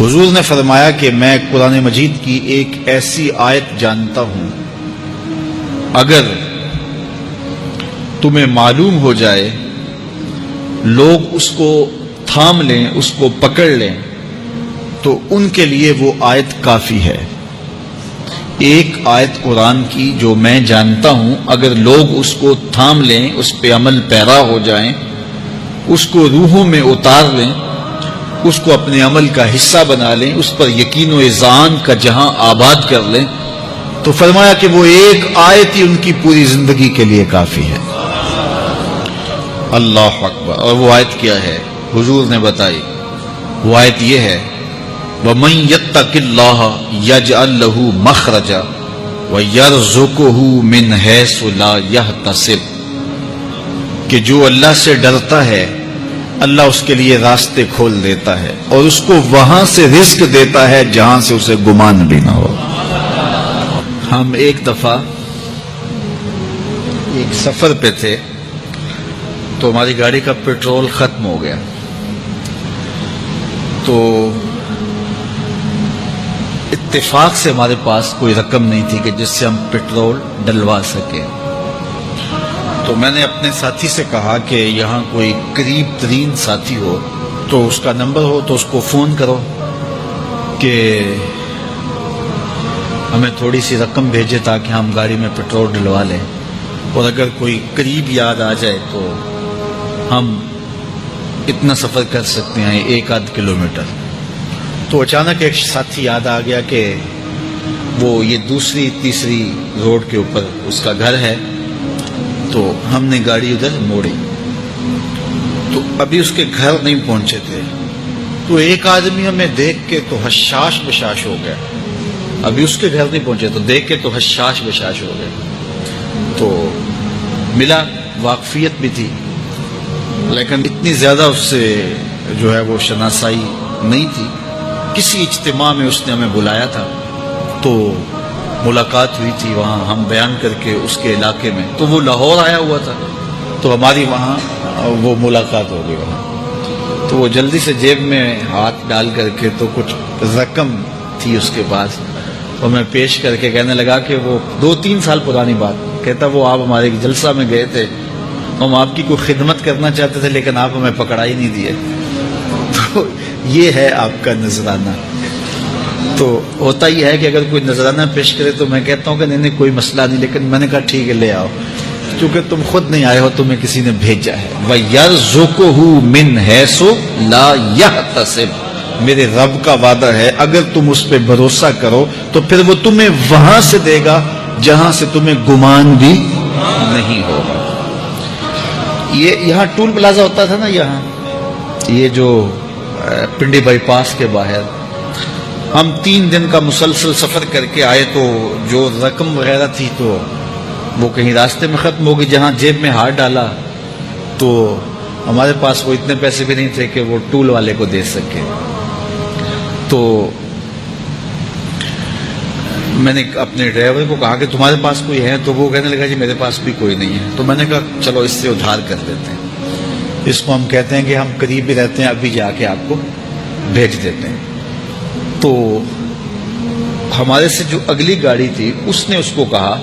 حضور نے فرمایا کہ میں قرآن مجید کی ایک ایسی آیت جانتا ہوں، اگر تمہیں معلوم ہو جائے، لوگ اس کو تھام لیں، اس کو پکڑ لیں، تو ان کے لیے وہ آیت کافی ہے۔ ایک آیت قرآن کی جو میں جانتا ہوں، اگر لوگ اس کو تھام لیں، اس پہ عمل پیرا ہو جائیں، اس کو روحوں میں اتار لیں، اس کو اپنے عمل کا حصہ بنا لیں، اس پر یقین و اذعان کا جہاں آباد کر لیں، تو فرمایا کہ وہ ایک آیت ہی ان کی پوری زندگی کے لیے کافی ہے۔ اللہ اکبر۔ اور وہ آیت کیا ہے؟ حضور نے بتائی، وہ آیت یہ ہے، وَمَن يَتَّقِ اللَّهَ يَجْعَل لَّهُ مَخْرَجًا وَيَرْزُقْهُ مِنْ حَيْثُ لَا يَحْتَسِبُ، کہ جو اللہ سے ڈرتا ہے اللہ اس کے لیے راستے کھول دیتا ہے اور اس کو وہاں سے رزق دیتا ہے جہاں سے اسے گمان بھی نہ ہو۔ ہم ایک دفعہ ایک سفر پہ تھے تو ہماری گاڑی کا پیٹرول ختم ہو گیا، تو اتفاق سے ہمارے پاس کوئی رقم نہیں تھی کہ جس سے ہم پیٹرول ڈلوا سکیں، تو میں نے اپنے ساتھی سے کہا کہ یہاں کوئی قریب ترین ساتھی ہو تو اس کا نمبر ہو تو اس کو فون کرو کہ ہمیں تھوڑی سی رقم بھیجے تاکہ ہم گاڑی میں پیٹرول ڈلوا لیں، اور اگر کوئی قریب یاد آ جائے تو ہم اتنا سفر کر سکتے ہیں، 1-8 کلومیٹر۔ تو اچانک ایک ساتھی یاد آ گیا کہ وہ یہ دوسری تیسری روڈ کے اوپر اس کا گھر ہے، تو ہم نے گاڑی ادھر موڑی، تو ابھی اس کے گھر نہیں پہنچے تھے، تو ایک آدمی ہمیں دیکھ کے تو حشاش بشاش ہو گیا، ابھی اس کے گھر نہیں پہنچے تو دیکھ کے تو حشاش بشاش ہو گئے، تو ملا، واقفیت بھی تھی لیکن اتنی زیادہ اس سے جو ہے وہ شناسائی نہیں تھی۔ کسی اجتماع میں اس نے ہمیں بلایا تھا تو ملاقات ہوئی تھی وہاں، ہم بیان کر کے اس کے علاقے میں، تو وہ لاہور آیا ہوا تھا تو ہماری وہاں وہ ملاقات ہو گئی وہاں، تو وہ جلدی سے جیب میں ہاتھ ڈال کر کے تو کچھ رقم تھی اس کے پاس، اور میں پیش کر کے کہنے لگا کہ وہ 2-3 سال پرانی بات، کہتا وہ آپ ہمارے جلسہ میں گئے تھے، ہم آپ کی کوئی خدمت کرنا چاہتے تھے لیکن آپ ہمیں پکڑا ہی نہیں دیے، تو یہ ہے آپ کا نذرانہ۔ تو ہوتا ہی ہے کہ اگر کوئی نذرانہ پیش کرے تو میں کہتا ہوں کہ نہیں کوئی مسئلہ نہیں، لیکن میں نے کہا ٹھیک ہے لے آؤ، کیونکہ تم خود نہیں آئے ہو، تمہیں کسی نے بھیجا ہے۔ وَيَرْزُقُهُ مِنْ حَيْثُ لَا يَحْتَسِبُ، میرے رب کا وعدہ ہے اگر تم اس پہ بھروسہ کرو تو پھر وہ تمہیں وہاں سے دے گا جہاں سے تمہیں گمان بھی نہیں ہوگا۔ یہ یہاں ٹول پلازا ہوتا تھا نا، یہاں یہ جو پنڈی بائی پاس کے باہر، ہم 3 دن کا مسلسل سفر کر کے آئے، تو جو رقم وغیرہ تھی تو وہ کہیں راستے میں ختم ہو گئی، جہاں جیب میں ہاتھ ڈالا تو ہمارے پاس وہ اتنے پیسے بھی نہیں تھے کہ وہ ٹول والے کو دے سکے، تو میں نے اپنے ڈرائیور کو کہا کہ تمہارے پاس کوئی ہے، تو وہ کہنے لگا جی میرے پاس بھی کوئی نہیں ہے، تو میں نے کہا چلو اس سے ادھار کر دیتے ہیں، اس کو ہم کہتے ہیں کہ ہم قریب ہی رہتے ہیں، ابھی جا کے آپ کو بھیج دیتے ہیں۔ تو ہمارے سے جو اگلی گاڑی تھی اس نے اس کو کہا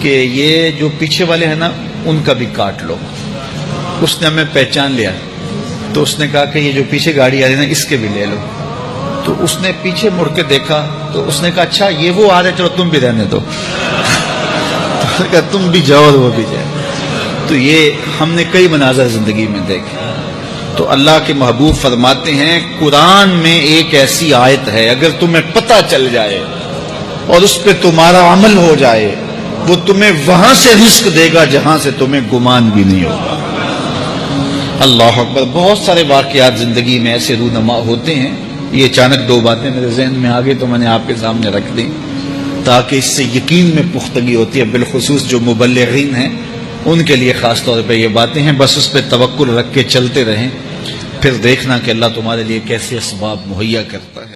کہ یہ جو پیچھے والے ہیں نا ان کا بھی کاٹ لو، اس نے ہمیں پہچان لیا، تو اس نے کہا کہ یہ جو پیچھے گاڑی آ رہی ہے نا اس کے بھی لے لو، تو اس نے پیچھے مڑ کے دیکھا تو اس نے کہا اچھا یہ وہ آ رہے، چلو تم بھی رہنے دو، تو کہا تم بھی جاؤ اور وہ بھی جائے۔ تو یہ ہم نے کئی مناظر زندگی میں دیکھے۔ تو اللہ کے محبوب فرماتے ہیں قرآن میں ایک ایسی آیت ہے اگر تمہیں پتہ چل جائے اور اس پہ تمہارا عمل ہو جائے، وہ تمہیں وہاں سے رزق دے گا جہاں سے تمہیں گمان بھی نہیں ہوگا۔ اللہ اکبر۔ بہت سارے واقعات زندگی میں ایسے رونما ہوتے ہیں، یہ اچانک 2 باتیں میرے ذہن میں آ گئی تو میں نے آپ کے سامنے رکھ دی تاکہ اس سے یقین میں پختگی ہوتی ہے، بالخصوص جو مبلغین ہیں ان کے لیے خاص طور پہ یہ باتیں ہیں، بس اس پہ توکل رکھ کے چلتے رہیں، پھر دیکھنا کہ اللہ تمہارے لیے کیسے اسباب مہیا کرتا ہے۔